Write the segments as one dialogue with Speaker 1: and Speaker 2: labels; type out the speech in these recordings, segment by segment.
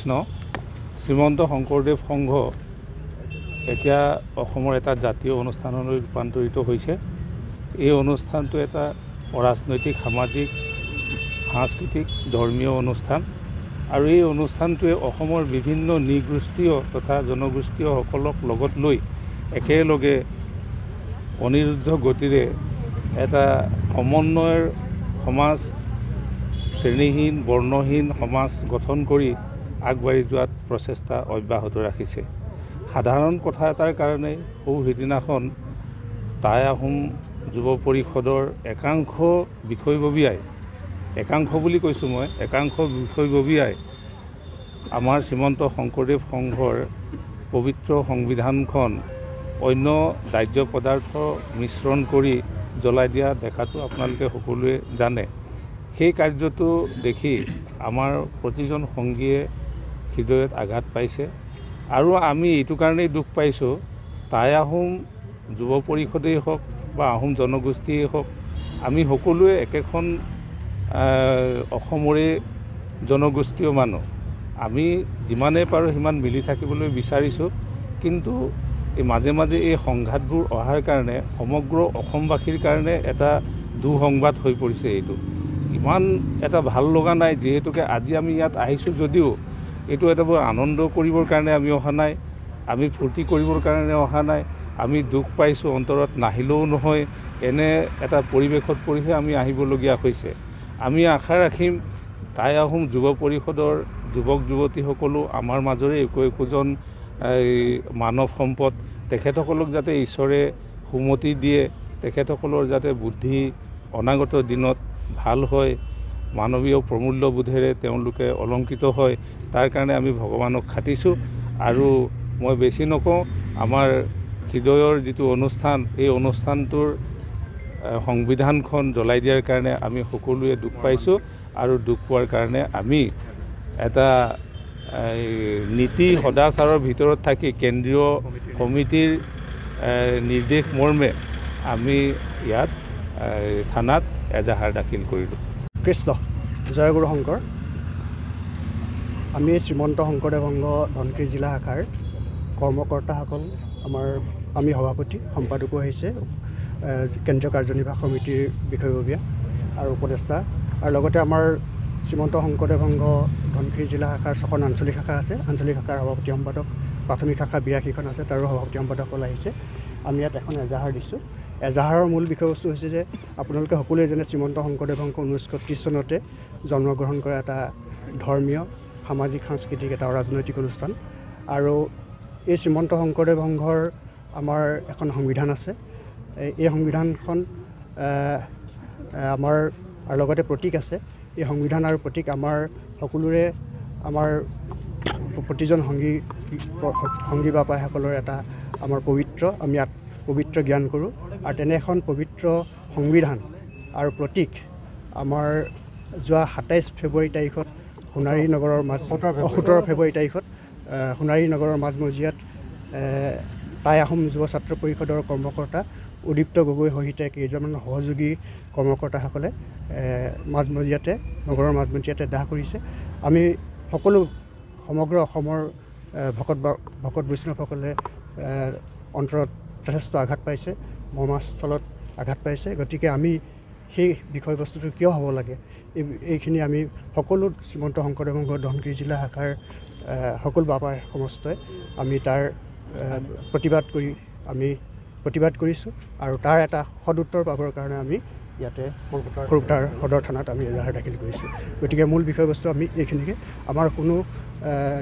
Speaker 1: কৃষ্ণ শ্ৰীমন্ত শংকৰদেৱ সংঘ এতিয়া অসমৰ এটা জাতীয় অনুষ্ঠানলৈ ৰূপান্তৰিত হৈছে। এই অনুষ্ঠানটো এটা ৰাজনৈতিক, সামাজিক, সাংস্কৃতিক, ধৰ্মীয় অনুষ্ঠান আৰু এই অনুষ্ঠানটোৱে অসমৰ বিভিন্ন নৃগোষ্ঠীয় তথা জনগোষ্ঠীয়সকলক লগত লৈ একেলগে অনিৰুদ্ধ গতিৰে এটা সমন্বয়ৰ সমাজ, শ্ৰেণীহীন বৰ্ণহীন সমাজ গঠন কৰি আগবাঢ়ি যোৱাত প্ৰচেষ্টা অব্যাহত ৰাখিছে। সাধাৰণ কথা এটাৰ কাৰণে সিদিনাখন টাই আহোম যুৱ পৰিষদৰ একাংশ বিষয়ববীয়াই, একাংশ বুলি কৈছোঁ মই, একাংশ বিষয়ববীয়াই আমাৰ শ্ৰীমন্ত শংকৰদেৱ সংঘৰ পবিত্ৰ সংবিধানখন অন্য দাহ্য পদাৰ্থ মিশ্ৰণ কৰি জ্বলাই দিয়া দেখাটো আপোনালোকে সকলোৱে জানে। সেই কাৰ্যটো দেখি আমাৰ প্ৰতিজন সংগীয়ে হৃদয়ত আঘাত পাইছে আৰু আমি এইটো কাৰণেই দুখ পাইছোঁ, টাই আহোম যুৱ পৰিষদেই হওক বা আহোম জনগোষ্ঠীয়েই হওক, আমি সকলোৱে একেখন অসমৰে জনগোষ্ঠীয় মানুহ। আমি যিমানেই পাৰোঁ সিমান মিলি থাকিবলৈ বিচাৰিছোঁ, কিন্তু মাজে মাজে এই সংঘাতবোৰ অহাৰ কাৰণে সমগ্ৰ অসমবাসীৰ কাৰণে এটা দুঃসংবাদ হৈ পৰিছে। এইটো ইমান এটা ভাল লগা নাই, যিহেতুকে আজি আমি ইয়াত আহিছোঁ যদিও এইটো এটা বৰ আনন্দ কৰিবৰ কাৰণে আমি অহা নাই, আমি ফূৰ্তি কৰিবৰ কাৰণে অহা নাই। আমি দুখ পাইছোঁ, অন্তৰত নাহিলেও নহয়, এনে এটা পৰিৱেশত পৰিহে আমি আহিবলগীয়া হৈছে। আমি আশা ৰাখিম টাই আহোম যুৱ পৰিষদৰ যুৱক যুৱতীসকলো আমাৰ মাজৰে একোজন মানৱ সম্পদ। তেখেতসকলক যাতে ঈশ্বৰে সুমতি দিয়ে, তেখেতসকলৰ যাতে বুদ্ধি অনাগত দিনত ভাল হয়, মানৱীয় প্ৰমূল্যবোধেৰে তেওঁলোকে অলংকৃত হয়, তাৰ কাৰণে আমি ভগৱানক খাটিছোঁ। আৰু মই বেছি নকওঁ, আমাৰ হৃদয়ৰ যিটো অনুষ্ঠান, এই অনুষ্ঠানটোৰ সংবিধানখন জ্বলাই দিয়াৰ কাৰণে আমি সকলোৱে দুখ পাইছোঁ আৰু দুখ পোৱাৰ কাৰণে আমি এটা নীতি সদাচাৰৰ ভিতৰত থাকি কেন্দ্ৰীয় সমিতিৰ নিৰ্দেশ মৰ্মে আমি ইয়াত থানাত এজাহাৰ দাখিল কৰিলোঁ।
Speaker 2: কৃষ্ণ জয়গুৰু শংকৰ। আমি শ্ৰীমন্ত শংকৰদেৱ সংঘ ধনশিৰি জিলা শাখাৰ কৰ্মকৰ্তাসকল, আমি সভাপতি, সম্পাদকো আহিছে, কেন্দ্ৰীয় কাৰ্যনিৰ্বাহক সমিতিৰ বিষয়ববীয়া আৰু উপদেষ্টা, আৰু লগতে আমাৰ শ্ৰীমন্ত শংকৰদেৱ সংঘ ধনশিৰি জিলা শাখাৰ 6খন আঞ্চলিক শাখা আছে। আঞ্চলিক শাখাৰ সভাপতি সম্পাদক, প্ৰাথমিক শাখা 82খন আছে, তাৰো সভাপতি সম্পাদকসকল আহিছে। আমি ইয়াত এখন এজাহাৰ দিছোঁ। এজাহাৰৰ মূল বিষয়বস্তু হৈছে যে আপোনালোকে সকলোৱে জানে শ্ৰীমন্ত শংকৰদেৱ সংঘ 1930 চনতে জন্মগ্ৰহণ কৰা এটা ধৰ্মীয়, সামাজিক, সাংস্কৃতিক এটা ৰাজনৈতিক অনুষ্ঠান। আৰু এই শ্ৰীমন্ত শংকৰদেৱ সংঘৰ আমাৰ এখন সংবিধান আছে। এই সংবিধানখন আমাৰ আৰু লগতে প্ৰতীক আছে। এই সংবিধান আৰু প্ৰতীক আমাৰ সকলোৰে, আমাৰ প্ৰতিজন সংগী বাপাসকলৰ এটা আমাৰ পবিত্ৰ, আমি ইয়াত পবিত্ৰ জ্ঞান কৰোঁ। আৰু তেনে এখন পবিত্ৰ সংবিধান আৰু প্ৰতীক আমাৰ যোৱা 27 ফেব্ৰুৱাৰী তাৰিখত সোণাৰী নগৰৰ 17 ফেব্ৰুৱাৰী তাৰিখত সোণাৰী নগৰৰ মাজমজিয়াত টাই আহোম যুৱ ছাত্ৰ পৰিষদৰ কৰ্মকৰ্তা উদীপ্ত গগৈ সহিতে কেইজনমান সহযোগী কৰ্মকৰ্তাসকলে নগৰৰ মাজমজিয়াতে দাহ কৰিছে। আমি সকলো সমগ্ৰ অসমৰ ভকত বৈষ্ণৱসকলে অন্তৰত যথেষ্ট আঘাত পাইছে, মৰ্মস্থলত আঘাত পাইছে। গতিকে আমি সেই বিষয়বস্তুটো কিয় হ'ব লাগে, এইখিনি আমি সকলো শ্ৰীমন্ত শংকৰদেৱ সংঘ ধনশিৰি জিলা শাখাৰ সকলো বাপাই সমস্তই আমি তাৰ প্ৰতিবাদ কৰিছোঁ আৰু তাৰ এটা সদুত্তৰ পাবৰ কাৰণে আমি ইয়াতে সৰুপথাৰ সদৰ থানাত আমি এজাহাৰ দাখিল কৰিছোঁ। গতিকে মূল বিষয়বস্তু আমি এইখিনিকে, আমাৰ কোনো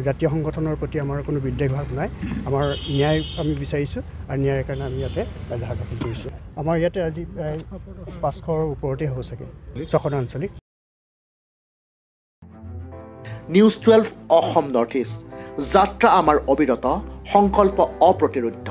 Speaker 2: জাতীয় সংগঠনৰ প্ৰতি আমাৰ কোনো বিদ্বেষভাৱ নাই, আমাৰ ন্যায় আমি বিচাৰিছোঁ আৰু ন্যায়ৰ কাৰণে আমি ইয়াতে এজাহাৰ দাখিল কৰিছোঁ। আমাৰ ইয়াতে আজি প্ৰায় 500ৰ ওপৰতে হ'ব চাগে, 6খন আঞ্চলিক।
Speaker 3: নিউজ 12 অসম নৰ্থ ইষ্ট, যাত্ৰা আমাৰ অবিৰত, সংকল্প অপ্ৰতিৰোধ্য।